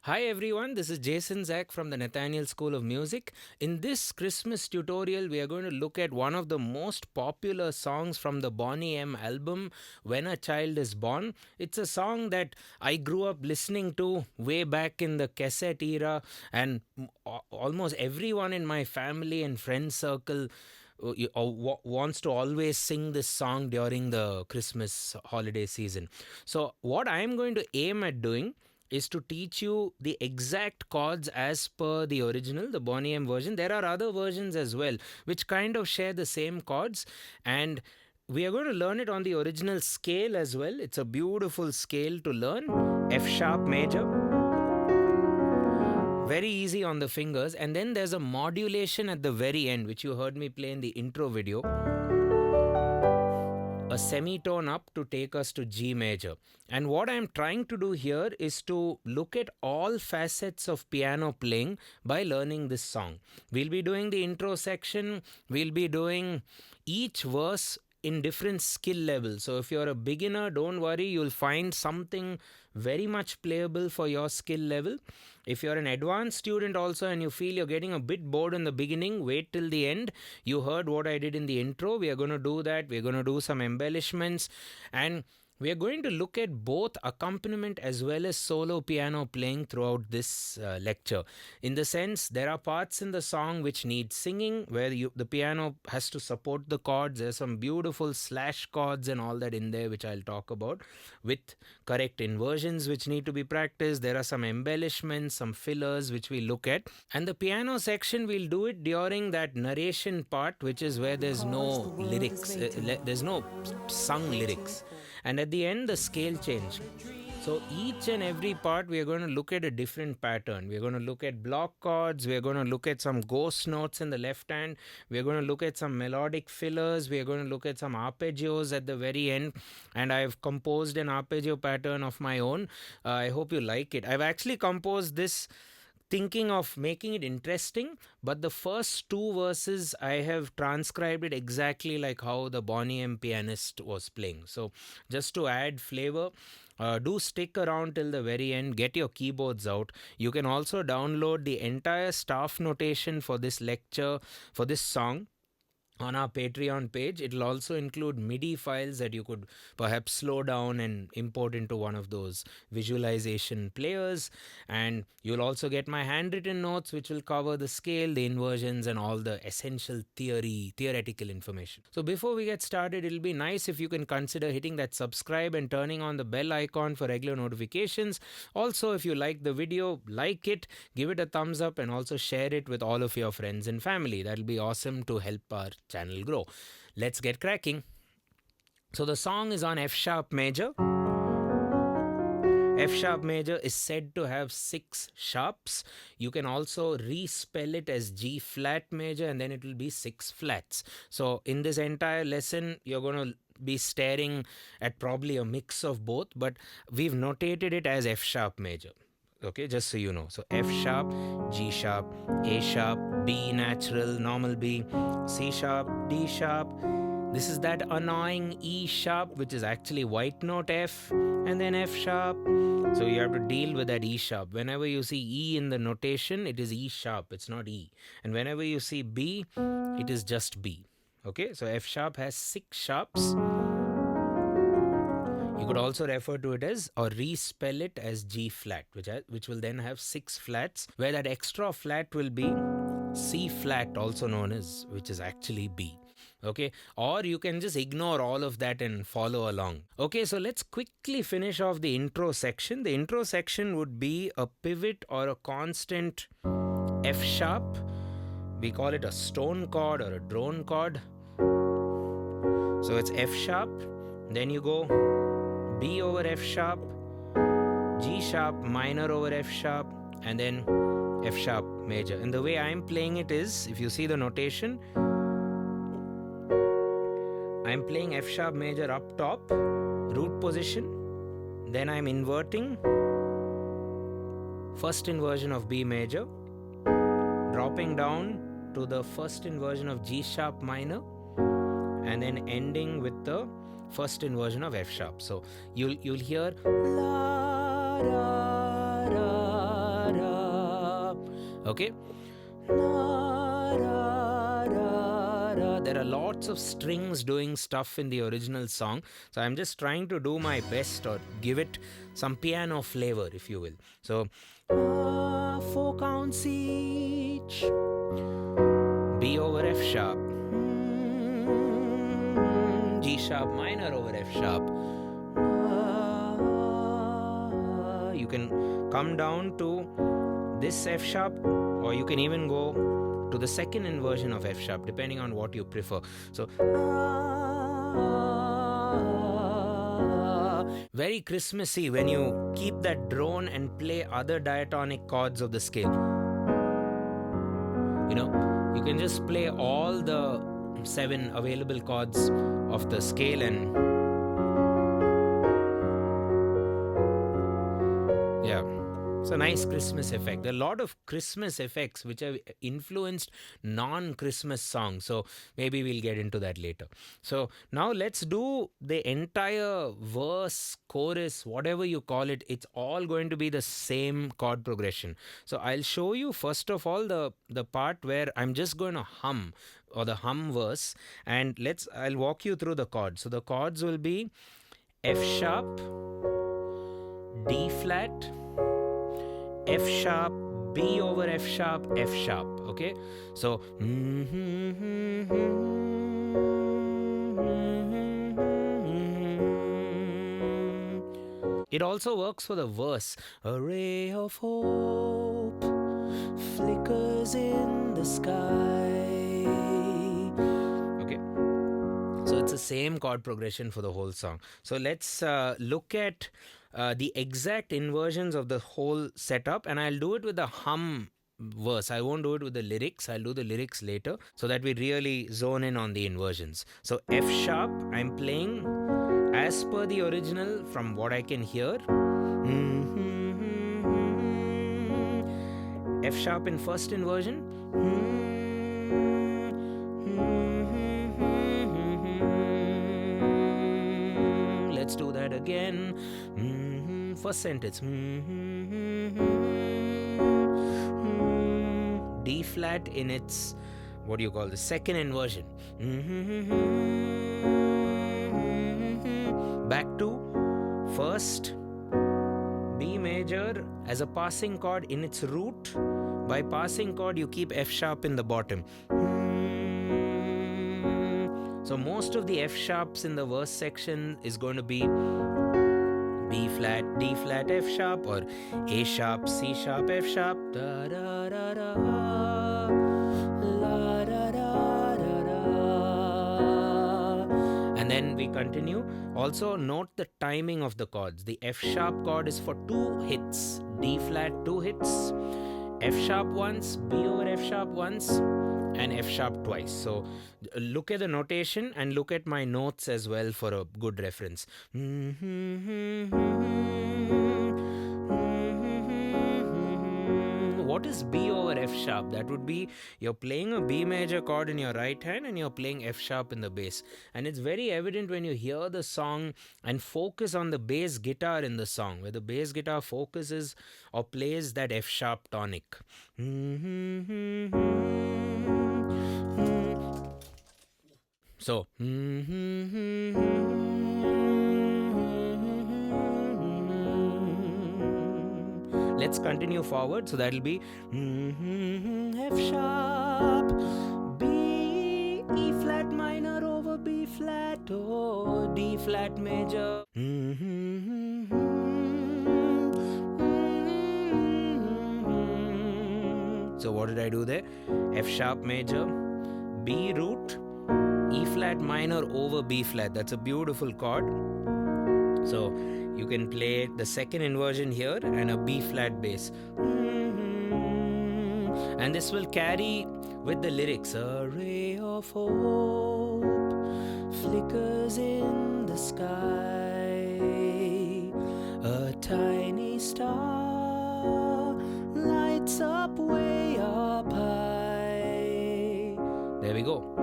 Hi everyone, this is Jason Zach from the Nathaniel School of Music. In this Christmas tutorial, we are going to look at one of the most popular songs from the Boney M album, When a Child is Born. It's a song that I grew up listening to way back in the cassette era, and almost everyone in my family and friend circle wants to always sing this song during the Christmas holiday season. So, what I am going to aim at doing is to teach you the exact chords as per the original, the Boney M version. There are other versions as well, which kind of share the same chords, and we are going to learn it on the original scale as well. It's a beautiful scale to learn. F sharp major, very easy on the fingers, and then there's a modulation at the very end, which you heard me play in the intro video, a semitone up to take us to G major. And what I'm trying to do here is to look at all facets of piano playing by learning this song. We'll be doing the intro section, we'll be doing each verse in different skill levels. So if you're a beginner, don't worry, you'll find something very much playable for your skill level. If you're an advanced student also and you feel you're getting a bit bored in the beginning, wait till the end. You heard what I did in the intro. We are going to do that. We're going to do some embellishments, and we are going to look at both accompaniment as well as solo piano playing throughout this lecture. In the sense, there are parts in the song which need singing, where the piano has to support the chords. There's some beautiful slash chords and all that in there, which I'll talk about, with correct inversions which need to be practiced. There are some embellishments, some fillers which we look at. And the piano section, we'll do it during that narration part, which is where there's no lyrics, there's no sung lyrics. And at the end, the scale change. So each and every part, we are going to look at a different pattern. We are going to look at block chords. We are going to look at some ghost notes in the left hand. We are going to look at some melodic fillers. We are going to look at some arpeggios at the very end. And I've composed an arpeggio pattern of my own. I hope you like it. I've actually composed this thinking of making it interesting, but the first two verses I have transcribed it exactly like how the Boney M pianist was playing. So just to add flavor, do stick around till the very end. Get your keyboards out. You can also download the entire staff notation for this lecture, for this song, on our Patreon page. It'll also include MIDI files that you could perhaps slow down and import into one of those visualization players. And you'll also get my handwritten notes, which will cover the scale, the inversions, and all the essential theoretical information. So before we get started, it'll be nice if you can consider hitting that subscribe and turning on the bell icon for regular notifications. Also, if you like the video, like it, give it a thumbs up, and also share it with all of your friends and family. That'll be awesome to help our channel grow. Let's get cracking. So the song is on F sharp major. F sharp major is said to have 6 sharps. You can also respell it as G flat major, and then it will be 6 flats. So in this entire lesson, you're going to be staring at probably a mix of both, but we've notated it as F sharp major. Okay, just so you know. So F sharp, G sharp, A sharp, B natural, normal B, C sharp, D sharp. This is that annoying E sharp, which is actually white note F, and then F sharp. So you have to deal with that E sharp. Whenever you see E in the notation, it is E sharp, it's not E. And whenever you see B, it is just B. Okay, so F sharp has 6 sharps. You could also refer to it as, or respell it as, G flat, which will then have 6 flats, where that extra flat will be C flat, also known as, which is actually B. Okay, or you can just ignore all of that and follow along. Okay, so let's quickly finish off the intro section. The intro section would be a pivot or a constant F sharp. We call it a stone chord or a drone chord. So it's F sharp, then you go B over F sharp, G sharp minor over F sharp, and then F sharp major. And the way I'm playing it is, if you see the notation, I'm playing F sharp major up top, root position, then I'm inverting, first inversion of B major, dropping down to the first inversion of G sharp minor, and then ending with the first inversion of F sharp. So you'll hear la, ra, ra, Okay. There are lots of strings doing stuff in the original song, so I'm just trying to do my best or give it some piano flavor, if you will. So 4 counts each, B over F sharp, G sharp minor over F sharp. You can come down to this F sharp, or you can even go to the second inversion of F sharp, depending on what you prefer. So very Christmassy when you keep that drone and play other diatonic chords of the scale. You know, you can just play all the 7 available chords of the scale and yeah. It's a nice Christmas effect. There are a lot of Christmas effects which have influenced non-Christmas songs. So maybe we'll get into that later. So now let's do the entire verse, chorus, whatever you call it. It's all going to be the same chord progression. So I'll show you first of all the part where I'm just going to hum, or the hum verse, and I'll walk you through the chords. So the chords will be F sharp, D flat, F sharp, B over F sharp, F sharp. Okay, so it also works for the verse. A ray of hope flickers in the sky. Okay, so it's the same chord progression for the whole song. So let's look at the exact inversions of the whole setup, and I'll do it with the hum verse. I won't do it with the lyrics. I'll do the lyrics later so that we really zone in on the inversions. So F sharp, I'm playing as per the original from what I can hear. F sharp in first inversion. Let's do that again. First sentence. D flat in its, what do you call the second inversion. Back to first B major as a passing chord in its root. By passing chord, you keep F sharp in the bottom. So most of the F sharps in the verse section is going to be B flat, D flat, F sharp, or A sharp, C sharp, F sharp, da da da da, la da da da da. And then we continue. Also note the timing of the chords. The F sharp chord is for 2 hits, D flat 2 hits, F sharp once, B over F sharp once, and F sharp twice. So look at the notation and look at my notes as well for a good reference. What is B over F sharp? That would be you're playing a B major chord in your right hand and you're playing F sharp in the bass. And it's very evident when you hear the song and focus on the bass guitar in the song, where the bass guitar focuses or plays that F sharp tonic. So let's continue forward. So that'll be F sharp, B, E flat minor over B flat, oh, D flat major. So what did I do there? F sharp major, B root, E flat minor over B flat. That's a beautiful chord. So you can play the second inversion here and a B flat bass. And this will carry with the lyrics. A ray of hope flickers in the sky. A tiny star lights up way up high. There we go.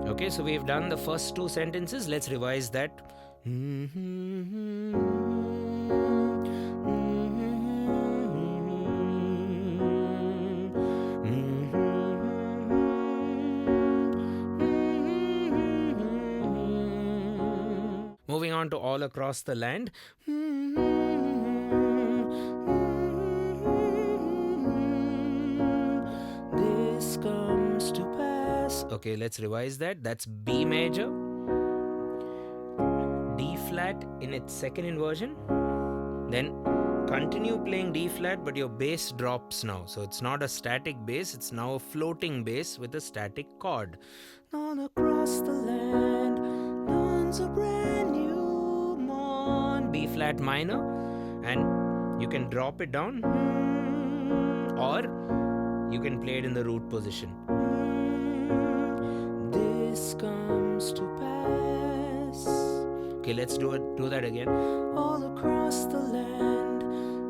Okay, so we've done the first 2 sentences. Let's revise that. on to All Across the Land. This comes to pass. Okay, let's revise that. That's B major, D flat in its second inversion, then continue playing D flat, but your bass drops now. So it's not a static bass, it's now a floating bass with a static chord. All across the land, dawns a brand new morn. B flat minor, and you can drop it down, or you can play it in the root position. This comes to pass. Okay, let's do that again. All across the land,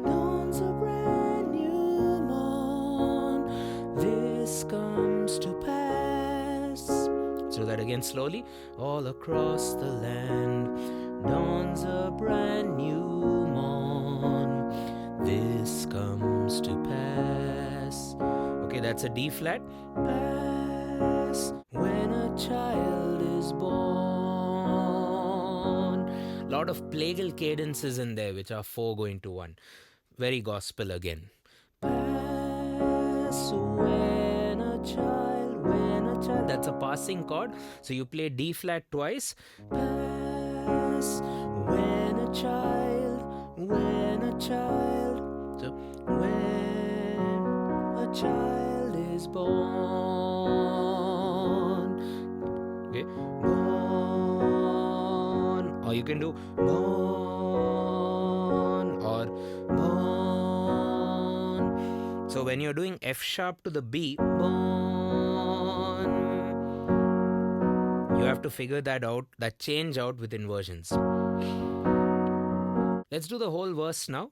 dawns a brand new morn. This comes to pass. Let's do that again slowly. All across the land, dawns a brand new morn. This comes to pass. Okay, that's a D flat. Pass when a child is born. Lot of plagal cadences in there, which are 4 going to 1. Very gospel again. Pass when a child, that's a passing chord. So you play D flat twice. Pass when a child. So when a child is born. Okay, born. Or you can do born or born. So when you're doing F sharp to the B, born, you have to figure that change out with inversions. Let's do the whole verse now.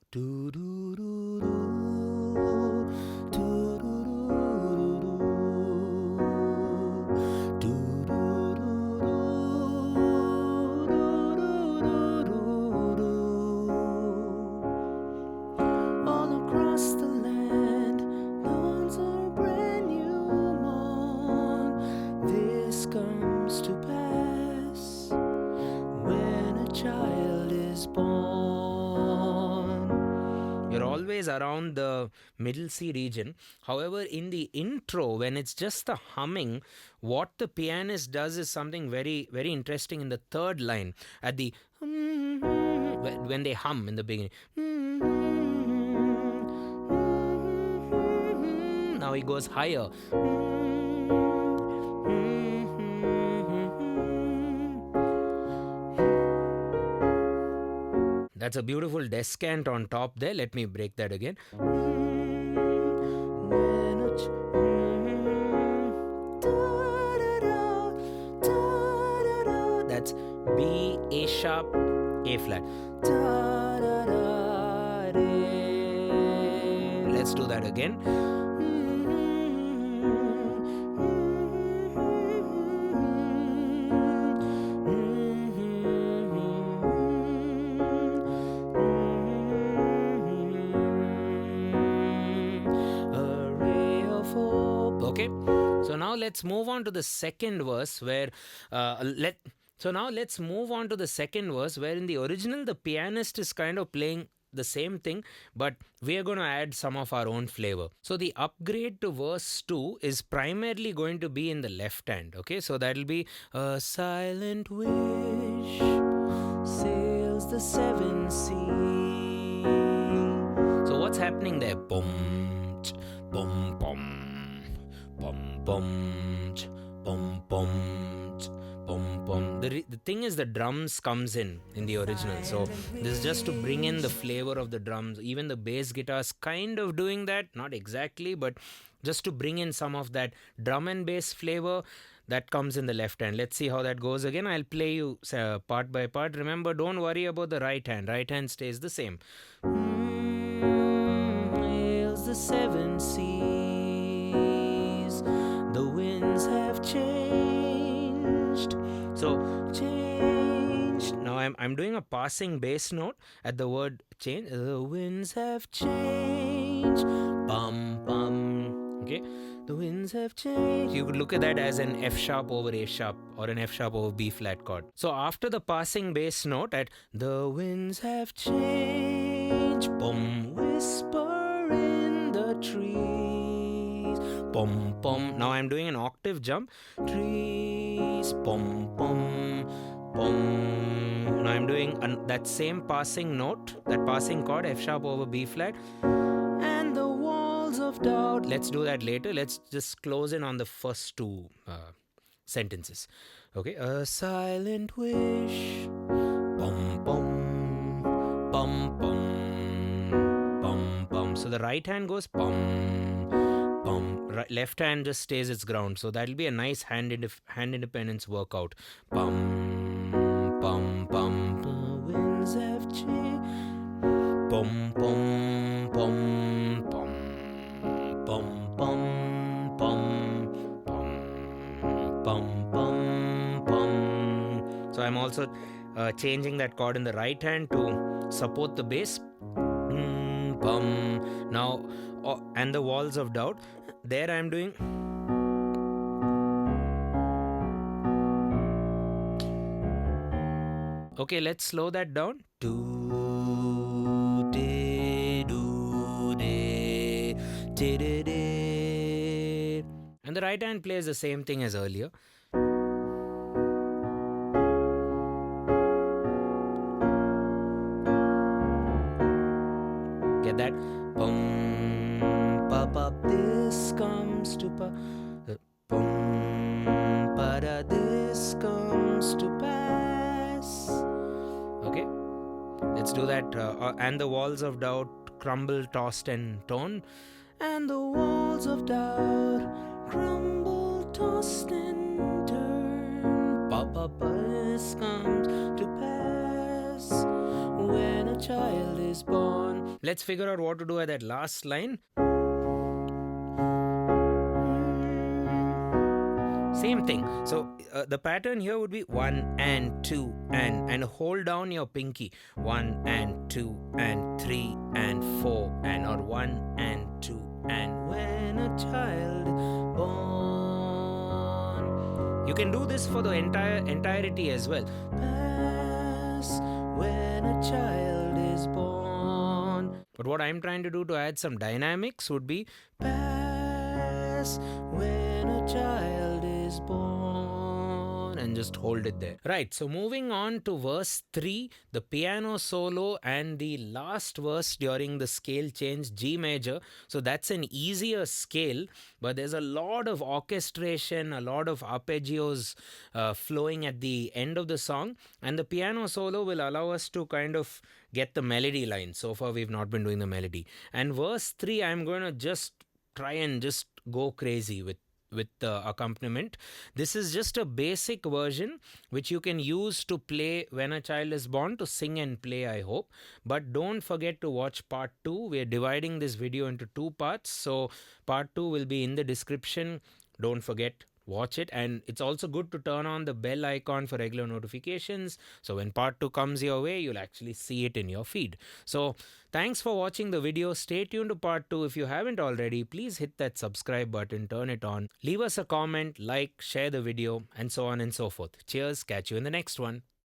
All across the land, dawns a brand new morn. This comes to pass when a child is born. You're always around the middle C region. However, in the intro, when it's just the humming, what the pianist does is something very, very interesting in the third line. At the when they hum in the beginning. Now he goes higher. That's a beautiful descant on top there. Let me break that again. That's B, A sharp, A flat. Let's do that again. Okay, so now let's move on to the second verse where So now let's move on to the second verse where in the original the pianist is kind of playing the same thing, but we are going to add some of our own flavor. So the upgrade to verse 2 is primarily going to be in the left hand. Okay, so that'll be a silent wish sails the 7 seas. So what's happening there? Bum, bum, bum. Bum bum bum bum bum bum. The thing is the drums comes in the original, so this is just to bring in the flavor of the drums. Even the bass guitar's kind of doing that, not exactly, but just to bring in some of that drum and bass flavor that comes in the left hand. Let's see how that goes again. I'll play you part by part. Remember, don't worry about the right hand. Right hand stays the same. Hails the 7 seas. The winds have changed. So changed. Now I'm doing a passing bass note at the word change. The winds have changed. Bum bum. Okay, the winds have changed. You could look at that as an F sharp over A sharp or an F sharp over B flat chord. So after the passing bass note at the winds have changed, boom, whisper in the trees, boom, boom. Now I'm doing an octave jump, trees, boom, boom, boom. Now I'm doing that same passing note, that passing chord, F sharp over B flat. And the walls of doubt. Let's do that later. Let's just close in on the first two sentences. Okay. A silent wish. Bum, bum, bum, bum, bum, bum. So the right hand goes bum, bum. Left hand just stays its ground. So that'll be a nice hand independence workout. Bum, bum, bum. The winds have changed. Bum, bum, bum, bum, bum, bum, bum, bum, bum, bum, bum. So I'm also changing that chord in the right hand to support the bass. Bum. Now, and the walls of doubt. There I'm doing. Okay, let's slow that down. Do, de, do, de, de, de, de. And the right hand plays the same thing as earlier. Get that? Bum, pa, pa, this comes to pa. Bum, pa, da, this comes to pass. Okay, let's do that. And the walls of doubt crumble, tossed and torn. And the walls of doubt crumble, tossed and turn. Papa, this comes to pass when a child is born. Let's figure out what to do at that last line. Same thing. So the pattern here would be 1 and 2 and hold down your pinky. 1 and 2 and 3 and 4 and or 1 and 2 and when a child born. You can do this for the entirety as well. Pass when a child is born. But what I'm trying to do to add some dynamics would be pass when a child is born, and just hold it there. Right, so moving on to verse 3, the piano solo and the last verse during the scale change, G major. So that's an easier scale, but there's a lot of orchestration, a lot of arpeggios flowing at the end of the song, and the piano solo will allow us to kind of get the melody line. So far we've not been doing the melody. And verse 3, I'm going to just try and just go crazy with the accompaniment. This is just a basic version which you can use to play when a child is born, to sing and play, I hope. But don't forget to watch part 2. We're dividing this video into 2 parts. So part 2 will be in the description. Don't forget, watch it. And it's also good to turn on the bell icon for regular notifications. So when part 2 comes your way, you'll actually see it in your feed. So thanks for watching the video. Stay tuned to part 2. If you haven't already, please hit that subscribe button, turn it on, leave us a comment, like, share the video, and so on and so forth. Cheers. Catch you in the next one.